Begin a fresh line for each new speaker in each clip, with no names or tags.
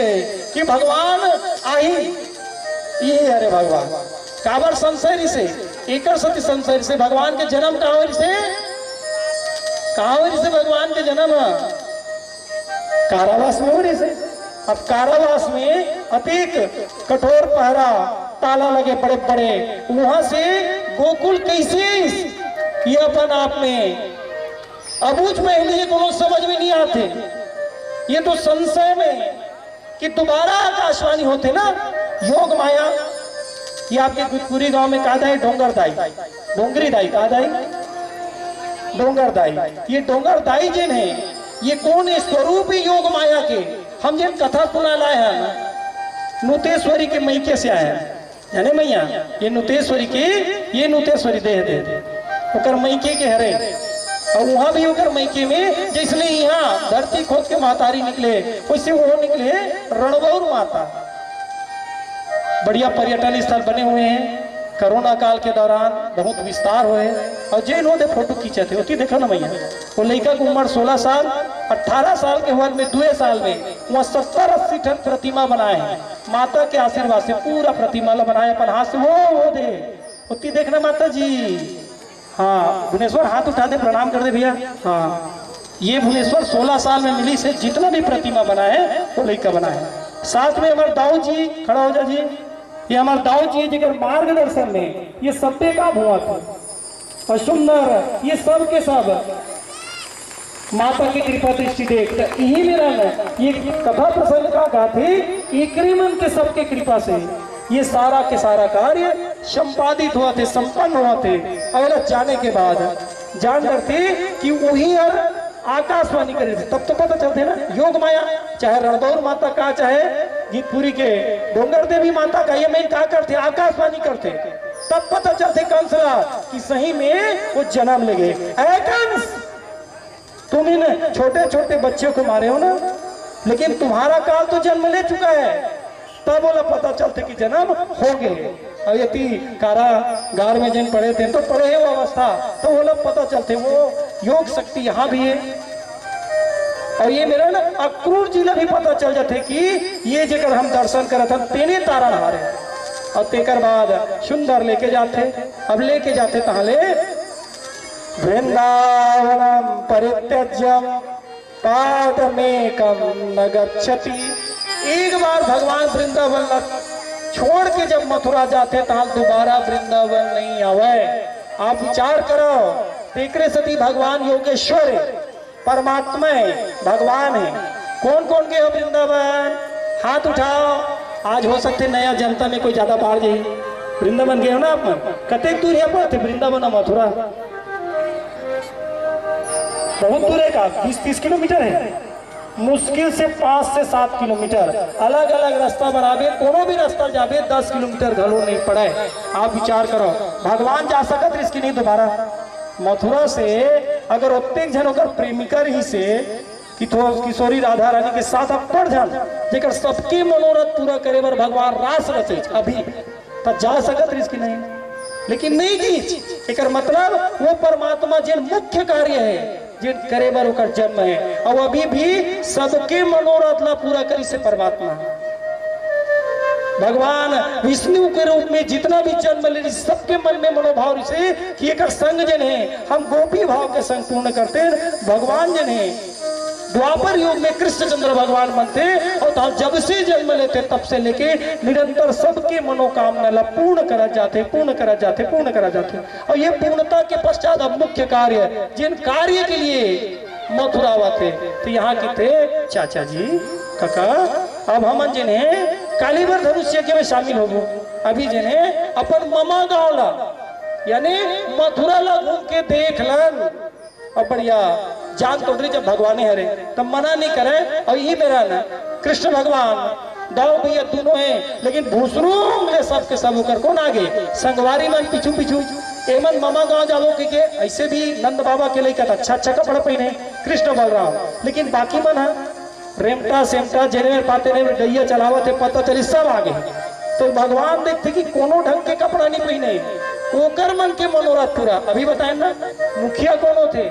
से कि भगवान आई ये अरे भगवान काबर संशय से एक सती संशय से भगवान के जन्म कहाँ से भगवान के जन्म कारावास में हो रही से। अब कारावास में अतिक कठोर पहरा ताला लगे बड़े बड़े, वहां से गोकुल कैसे ये अपन आप में अबूझ में को समझ में नहीं आते। ये तो संशय में कि दोबारा आकाशवाणी होते ना योग माया। ये आपके पूरी गांव में कहा दाई डोंगर दाई डोंगरी दाई कहा दाई डोंगर दाई। ये डोंगर दाई जिन है ये कौन है? स्वरूप ही योग माया के। हम जिन कथा सुना लाए हैं नुतेश्वरी के मैके से आए हैं, जाने मैया ये नुतेश्वरी के ये नुतेश्वरी दे ओकर मैके के हरे। और वहां भी होकर मैके में जिसने यहाँ धरती खोद के महतारी निकले वैसे वो निकले रणबौर माता। बढ़िया पर्यटन स्थल बने हुए हैं। कोरोना काल के दौरान बहुत विस्तार हुए और जे इन्होंने फोटो खींचे थे उसी देखा ना भैया वो लड़का की उम्र 16 साल 18 साल के उम्र में 2 साल में वहाँ 70-80 टन प्रतिमा बनाए हैं माता के आशीर्वाद से। पूरा प्रतिमा बनाए अपन हाथ से वो दे उतनी देखना माता जी। हाँ भुवनेश्वर हाथ उठा दे प्रणाम कर दे भैया। हाँ ये भुवनेश्वर 16 साल में मिली से जितना भी प्रतिमा बनाए वो लड़का बनाए। साथ में हमारे दाऊ जी खड़ा हो जा जी। ये हमारे दाऊ जी जिगर मार्गदर्शन में ये सत्य का हुआ था और सुंदर ये सब के सब माता की कृपा दृष्टि देख यही मेरा ये कथा प्रसंग का गाथे एकरीमन के सबके कृपा से ये सारा के सारा कार्य संपादित हुआ थे संपन्न हुआ थे। और जाने के बाद जान करते कि वही आकाशवाणी करे थे तब तो पता चलते ना योग माया। चाहे रणदौर माता का चाहे गीतपुरी के डोंगर देवी माता का ये मैं क्या करते आकाशवाणी करते तब पता चलते कंसला कि सही में वो जन्म ले गए। कंस तुम इन छोटे छोटे बच्चों को मारे हो ना लेकिन तुम्हारा काल तो जन्म ले चुका है तब बोला पता चलते कि जन्म हो गए। और यदि कारागार में जिन पढ़े थे तो पढ़े वो अवस्था तो वो लोग पता चलते वो योग शक्ति यहाँ भी है। और ये मेरा ना अक्रूर जिला भी पता चल जाते कि ये जगह हम दर्शन करे थे तेने तारा हारे और तेकर बाद सुंदर लेके जाते। अब लेके जाते तहाले वृंदावनम परित्यज्यम पादमेकम न गच्छति। एक बार भगवान वृंदावन छोड़ के जब मथुरा जाते तहां दोबारा वृंदावन नहीं आवे। आप विचार करो तेकरे सती भगवान योगेश्वर परमात्मा है भगवान है। कौन कौन के हो वृंदावन हाथ उठाओ। आज हो सकते नया जनता में कोई ज्यादा बाहर जाए वृंदावन गए हो ना आप कते दूर है पड़ते वृंदावन मथुरा बहुत दूर है का 20-30 किलोमीटर है मुश्किल से 5 से 7 किलोमीटर। अलग अलग रास्ता बनावे कोनो भी रास्ता जावे 10 किलोमीटर घलो नहीं पड़े। आप विचार करो भगवान जा सकत इसकी नहीं दोबारा मथुरा से अगर उतने जन होकर प्रेमिका ही से कि किशोरी राधा रानी के साथ अब पढ़ जान जेकर सबके मनोरथ पूरा करे बर भगवान रास रचे अभी तब जा सकत इसकी नहीं लेकिन नहीं की एक मतलब वो परमात्मा जिन मुख्य कार्य है जिन करे बर ओकर जन्म है और अभी भी सबके मनोरथ ला पूरा करी से परमात्मा भगवान विष्णु के रूप में जितना भी जन्म ले सबके मन में मनोभाव से कि एक संग जन है हम गोपी भाव के संग पूर्ण करते भगवान जन है। द्वापर युग में कृष्णचंद्र भगवान बनते और तो जब से जन्म लेते तब से लेके निरंतर सबके मनोकामना ला पूर्ण करा जाते और ये पूर्णता के पश्चात अब मुख्य कार्य जिन कार्य के लिए मथुरा थे तो यहाँ के थे चाचा जी काका। अब हम जिन्हें कालीवर धनुष्य के में शामिल हो अभी जिन्हें अपन ममा गाँव ला यानी मथुरा ला घूम के देख लन और बढ़िया जान तो जब भगवान हरे तब मना नहीं करे। और यही मेरा ना कृष्ण भगवान दाऊ भैया दोनों हैं लेकिन भूसरू मेरे सबके सब होकर कौन आगे संगवारी मन पीछू पीछू एमन मामा गाँव जाओ कि ऐसे भी नंद बाबा के लिए अच्छा कपड़ा पहने कृष्ण बलराम लेकिन बाकी मन है रेमटा सेमटा जेने पाते ने गैया चलावत है पता चली सब आगे तो भगवान देखते कि कोनो ढंग के कपड़ा नहीं पहने ओकर मन के मनोरथ पूरा। अभी बताए ना मुखिया कौन थे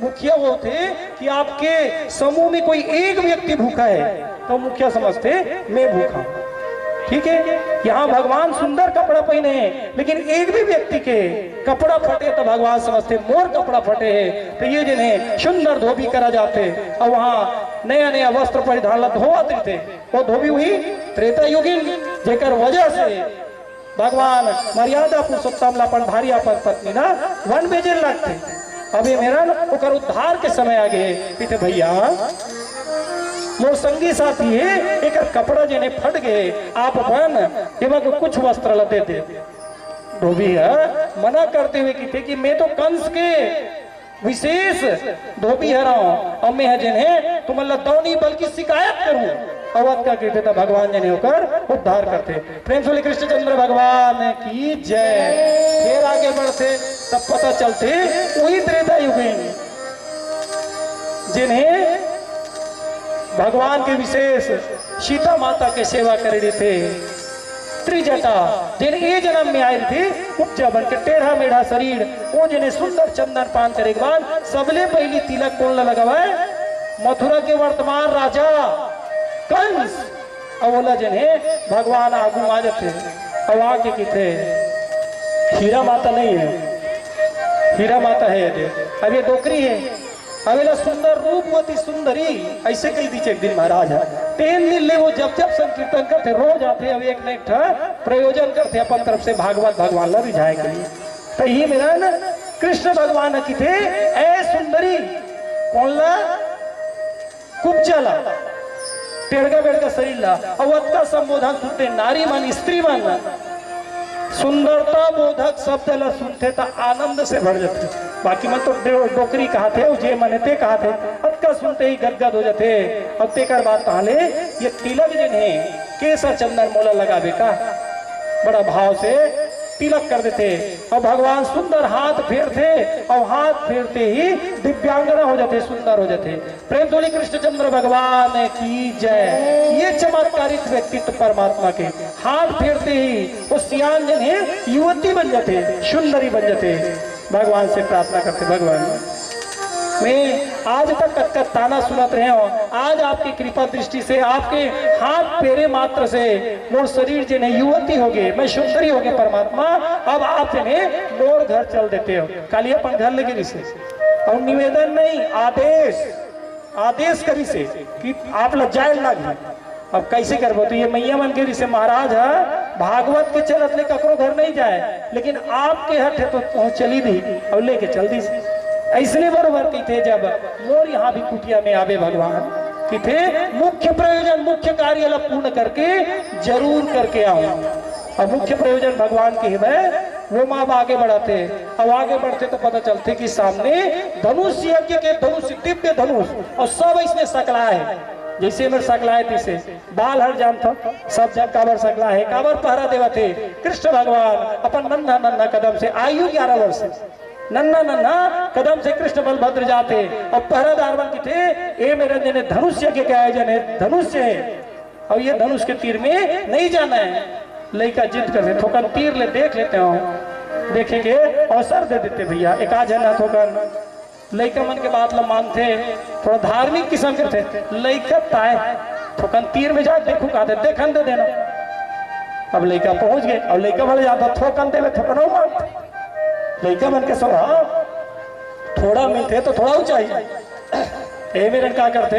मुखिया वो थे कि आपके समूह में कोई एक व्यक्ति भूखा है तो मुखिया समझते मैं भूखा हूं। ठीक है, यहाँ भगवान सुंदर कपड़ा पहने हैं लेकिन एक भी व्यक्ति के कपड़ा फटे तो भगवान समझते मोर कपड़ा फटे है, तो ये जिन्हें सुंदर धोबी करा जाते और वहाँ नया नया वस्त्र परिधान धोआते थे, वो धोबी हुई त्रेता युगीन, जेकर वजह से भगवान मर्यादा पुरुषोत्तम लापन भारी अपन पत्नी ना वन बेजे लगते। अभी मेरा ओकर उद्धार के समय आ गए पीते भैया मोर संगी साथी है एक कपड़ा जेने फट गए आप अपन एवं को कुछ वस्त्र लते थे। धोबी है मना करते हुए की थे कि मैं तो कंस के विशेष धोबी है रहा हूं और मैं जिन्हें तुम लद्दौनी बल्कि शिकायत करूं अवध का कहते था भगवान जने होकर उद्धार करते। प्रेम से कृष्णचंद्र भगवान की जय। फिर आगे बढ़ते तब पता चलते वही त्रेता युगीन जिन्हें भगवान के विशेष सीता माता के सेवा कर रहे थे, त्रिजटा जिन्हें ये जन्म में आए थे उपजा बन के टेढ़ा मेढ़ा शरीर, वो जिन्हें सुंदर चंदन पान करे के बाद सबले पहली तिलक कौन लगावा है मथुरा के वर्तमान राजा कंस। अवला जिन्हें भगवान आगू आ जाते और आगे की थे हीरा माता नहीं है, हीरा माता है अब ये डोकरी है। अवेला सुंदर रूपवती सुंदरी ऐसे कही दीचे एक दिन महाराज है 3 दिन ले वो जब जब संकीर्तन करते रोज आते अब एक न एक प्रयोजन करते अपन तरफ से भागवत भगवान ला रिझाए के लिए। तो ये मेरा ना कृष्ण भगवान की थे ए सुंदरी कौन ला कुब्जा ला टेढ़गा बेड़गा शरीर ला अवध का संबोधन सुनते नारी मन स्त्री मन सुंदरता बोधक शब्द ला सुनते तो आनंद से भर जाते। बाकी मन तो डोकरी कहा थे जे मनते कहा थे अब का सुनते ही गदगद हो जाते। अब तेकर बात कहा ले ये तिलक जिन्हें केसर चंदन मोला लगा बेटा बड़ा भाव से तिलक कर देते और भगवान सुंदर हाथ फेरते और हाथ फेरते ही दिव्यांगना हो जाते सुंदर हो जाते। प्रेम तोली कृष्णचंद्र भगवान की जय। ये चमत्कारिक व्यक्तित्व परमात्मा के हाथ फेरते ही वो सियान जन है युवती बन जाते सुंदरी बन जाते। भगवान से प्रार्थना करते भगवान मैं आज तक ताना सुनत रहे हो, आज आपकी कृपा दृष्टि से आपके हाथ फेरे मात्र से मोर शरीर जिन्हें युवती हो गए मैं सुंदरी हो गए परमात्मा। अब आप जिन्हें मोर घर चल देते हो काली अपन घर लेके से और निवेदन नहीं आदेश करी से कि आप लज्जाए लगी। अब कैसे करबो तो ये मैया मन के से महाराज है भागवत के चलत ले ककरो घर नहीं जाए लेकिन आपके हट है तो चली दी और लेके चल दी ऐसने बरोबर की थे जब मोर यहाँ भी कुटिया में आवे भगवान कि थे मुख्य प्रयोजन मुख्य कार्य ला पूर्ण करके जरूर करके आऊं। और मुख्य प्रयोजन भगवान के है वो माँ आगे बढ़ाते अब आगे बढ़ते तो पता चलते कि सामने धनुष यज्ञ के धनुष दिव्य धनुष और सब इसने सकला है जैसे मेरे सकला है तीसे बाल हर जाम था सब जब काबर सकला है काबर पहरा देवा थे कृष्ण भगवान अपन नन्हा नन्हा कदम से आयु 11 वर्ष नन्ना नन्ना कदम से कृष्ण बलभद्र जाते और पहरादार बन के थे ए मेरे जने धनुष्य के आयोजन है धनुष्य है और ये धनुष के तीर में नहीं जाना है। लड़का जिद करते थोकन तीर ले देख लेते हो देखेंगे अवसर दे देते भैया एक आज है ना थोकन लड़का मन के बात ला मानते थोड़ा धार्मिक किस्म के थे लड़का ताए थोकन तीर में जा देखू कहते देखन दे देना। अब लड़का पहुंच गए और लड़का वाले जाता थोकन दे थोकन मानते लड़का मन के सवा थोड़ा मिलते तो थोड़ा ऊंचाई ए मेरन क्या करते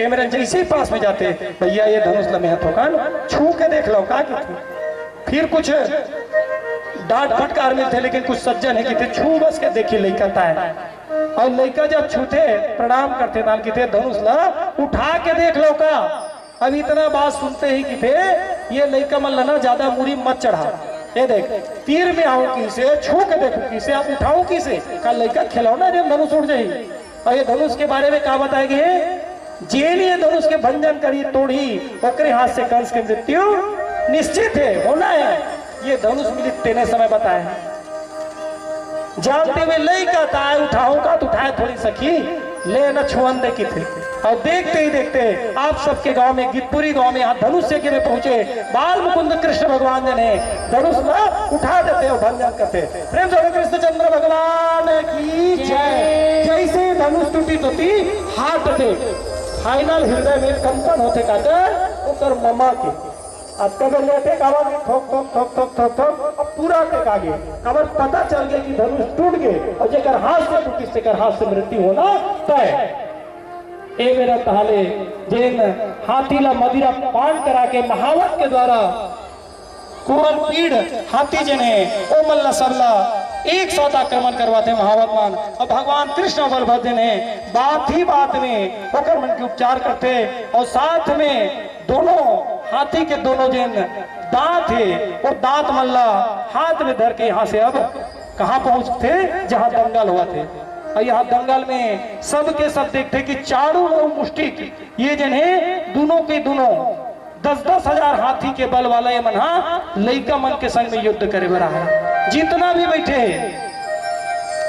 ए मेरन जैसे ही पास में जाते भैया ये धनुष लम्हे थोकन छू के देख लो का फिर कुछ डांट फटकार मिलते लेकिन कुछ सज्जन है कि छू बस के देखिए लड़का है और लड़का जब छूते प्रणाम करते नाम की थे धनुष ला उठा के देख लो का। अब इतना बात सुनते ही कि थे ये लड़का मन ना ज्यादा मुड़ी मत चढ़ा ये देख तीर में आऊं किसे छू के देखू किसे आप उठाऊं किसे का लड़का खिलौना जब धनुष उड़ जाए। और ये धनुष के बारे में क्या बताएंगे जेल ये धनुष के भंजन करी तोड़ी ओकरे हाथ से कंस की मृत्यु निश्चित है होना है। ये धनुष मिली तेने समय बताए जानते हुए लड़का ताए उठाऊं का तो उठाए थोड़ी सखी ले न छुअन दे की थे। और देखते ही देखते आप सबके गांव में गितपुरी गांव में यहाँ धनुष यज्ञ में पहुंचे बाल मुकुंद कृष्ण भगवान ने धनुष उठा देते और भंजन करते। प्रेम से कृष्णचंद्र भगवान की जय। जैसे धनुष टूटी तो थी हार्ट अटैक, फाइनल हृदय में कंपन होते काटे उतर ममा के अत्यागर लेते काबा में ठोक ठोक ठोक ठोक ठोक ठोक अब पूरा अटैक आ गया। काबर पता चल गया कि धनुष टूट गए और जेकर हाथ से टूटी सेकर हाथ से मृत्यु होना तय। ए मेरा ताले जेन हाथीला मदिरा पान करा के महावत के द्वारा कुरन पीड़ हाथी जने ओ मल्ला सबला एक साथ आक्रमण करवाते महावत मान और भगवान कृष्ण और बलभद्र ने बात ही बात में होकर मन के उपचार करते और साथ में दोनों हाथी के दोनों जिन दांत थे और दांत मल्ला हाथ में धर के यहाँ से अब कहाँ पहुंचते जहाँ दंगल हुआ थे। और यहाँ दंगल में सब के सब देखते कि चारों ओर मुष्टिक ये जिन्हें दोनों के दोनों 10-10 हजार हाथी के बल वाला ये मना लइका मन के संग में युद्ध करे बरा है। जितना भी बैठे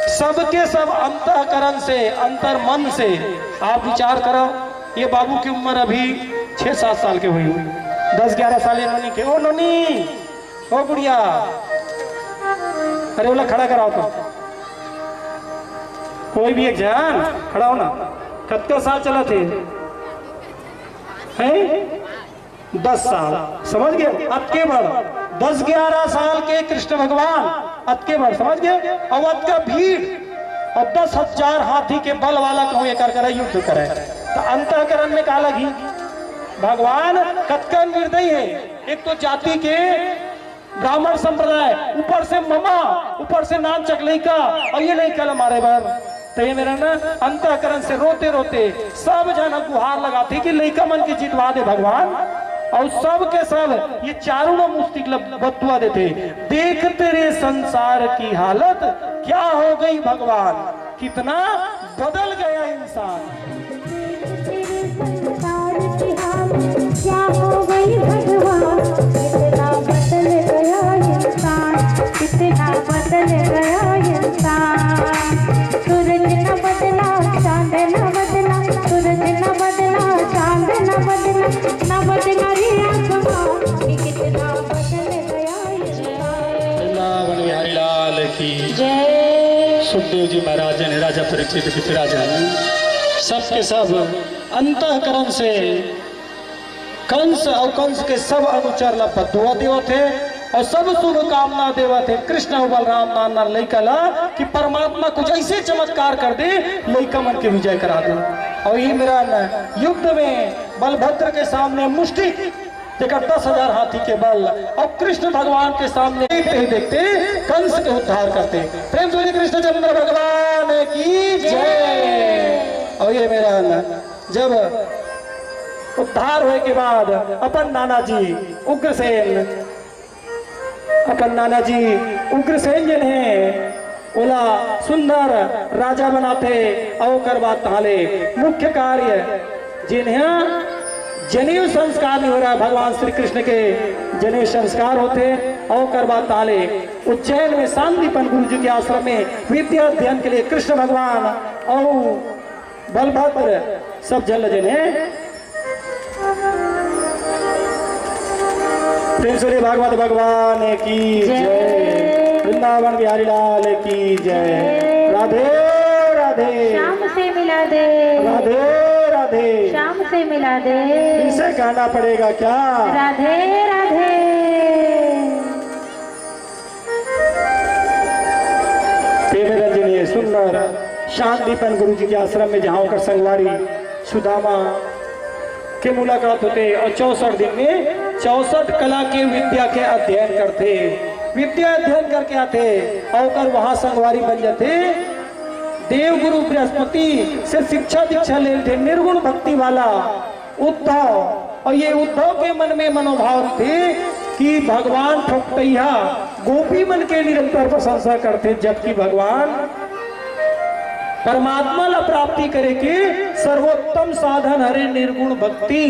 सबके सब अंतःकरण से अंतर मन से आप विचार करो। ये बाबू की उम्र अभी 6-7 साल के हुई, 10-11 साल ननी के। ओ ननी, ओ गुड़िया, अरे बोला खड़ा कराओ तो कोई भी एक जान खड़ा हो ना। कितने साल चला थे हैं? 10 साल, समझ गए? अतके बढ़ 10-11 साल के कृष्ण भगवान अतके बढ़ समझ गए। अवध का भीड़ और 10,000 हाथी के बल वाला कहूँ ये कर करे युद्ध करे तो अंतःकरण में का लगी भगवान कतका निर्दयी है। एक तो जाति के ब्राह्मण संप्रदाय, ऊपर से ममा, ऊपर से नाम चकलई का और ये नहीं कल हमारे बार तो ये मेरा ना अंतःकरण से रोते रोते सब जन गुहार लगाते कि लइका मन की जितवा दे भगवान। और सब के सब ये चारों ना मुस्तिक बतुआ देते, देख तेरे संसार की हालत क्या हो गई भगवान, कितना बदल गया इंसान। क्या हो गई भगवान, कितना बदल गया इंसान, कितना बदल गया इंसान। सूरज न बदला, चांद न बदला, सूरज न बदला, चांद न बदला, न बदला रे आसमान, कितना बदल गया इंसान। बिहारी लाल की जय। सुखदेव जी महाराज ने राजा परीक्षित पितराजा सबके सब अंतःकरण से कंस और कंस के सब अनुचर ला बदुआ देव थे और सब शुभकामना देवा थे कृष्ण और बलराम नाना लइका ला कि परमात्मा कुछ ऐसे चमत्कार कर दे लइका मन के विजय करा दे। और ये मेरा युद्ध में बलभद्र के सामने मुष्टिक देखा 10,000 हाथी के बल और कृष्ण भगवान के सामने देखते ही देखते कंस के उद्धार करते। प्रेम से कृष्णचंद्र भगवान की जय। और ये मेरा जब उद्धार होने के बाद अपन नाना जी उग्रसेन जिन्हें ओला सुंदर राजा बनाते और करवा ताले मुख्य कार्य जिन्हें जनेऊ संस्कार नहीं हो रहा, भगवान श्री कृष्ण के जनेऊ संस्कार होते और करवा ताले उज्जैन में शांतिपन गुरु जी के आश्रम में विद्या अध्ययन के लिए कृष्ण भगवान और बलभद्र सब जल जिन्हें प्रेम भागवत भगवान की जय। वृंदावन बिहारी लाल की जय। राधे राधे
शाम से मिला दे,
राधे राधे
शाम से मिला दे,
इसे गाना पड़ेगा क्या?
राधे राधे।
प्रेम रंजनी सुंदर शांतिपन गुरु जी के आश्रम में जहाँ होकर संगवारी सुदामा के मुलाकात होते और 64 दिन में 64 कला के विद्या के अध्ययन करते, विद्या अध्ययन करके आते और वहां संगवारी बन जाते। देव गुरु बृहस्पति से शिक्षा दीक्षा लेते निर्गुण भक्ति वाला उद्धव। और ये उद्धव के मन में मनोभाव थे कि भगवान ठोकतैया गोपी मन के निरंतर प्रशंसा करते, जबकि भगवान परमात्मा ला प्राप्ति करे के सर्वोत्तम साधन हरे निर्गुण भक्ति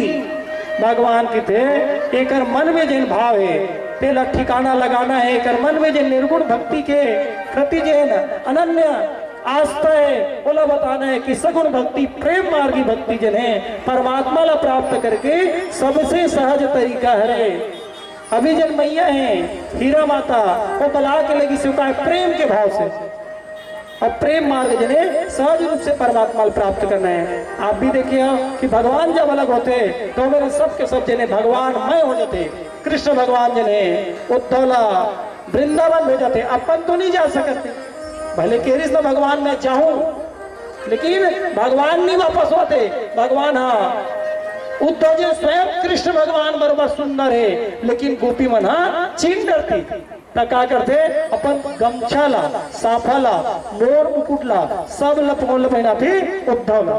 भगवान की थे। एक मन में जिन भाव है तेला ठिकाना लगाना है, एक मन में जिन निर्गुण भक्ति के प्रति जिन अनन्य आस्था है बोला बताना है कि सगुण भक्ति प्रेम मार्गी भक्ति जिन है परमात्मा ला प्राप्त करके सबसे सहज तरीका है। अभी जन मैया है हीरा माता वो बला के लगी स्वीकार प्रेम के भाव से और प्रेम मार्ग जने सहज रूप से परमात्मा प्राप्त करना है। आप भी देखिए कि भगवान जब अलग होते तो मेरे सबके सब जने भगवान मय हो जाते। कृष्ण भगवान जने उद्धवला वृंदावन हो जाते। अपन तो नहीं जा सकते, भले कृष्ण भगवान मैं चाहूं, लेकिन भगवान नहीं वापस होते। भगवान हाँ उद्धव जी स्वयं कृष्ण भगवान बरोबर सुंदर है, लेकिन गोपी मन हाँ चीन डरती। तो क्या करते अपन गमछाला साफाला मोर मुकुटला सब लपकोल पहना थी उद्धव।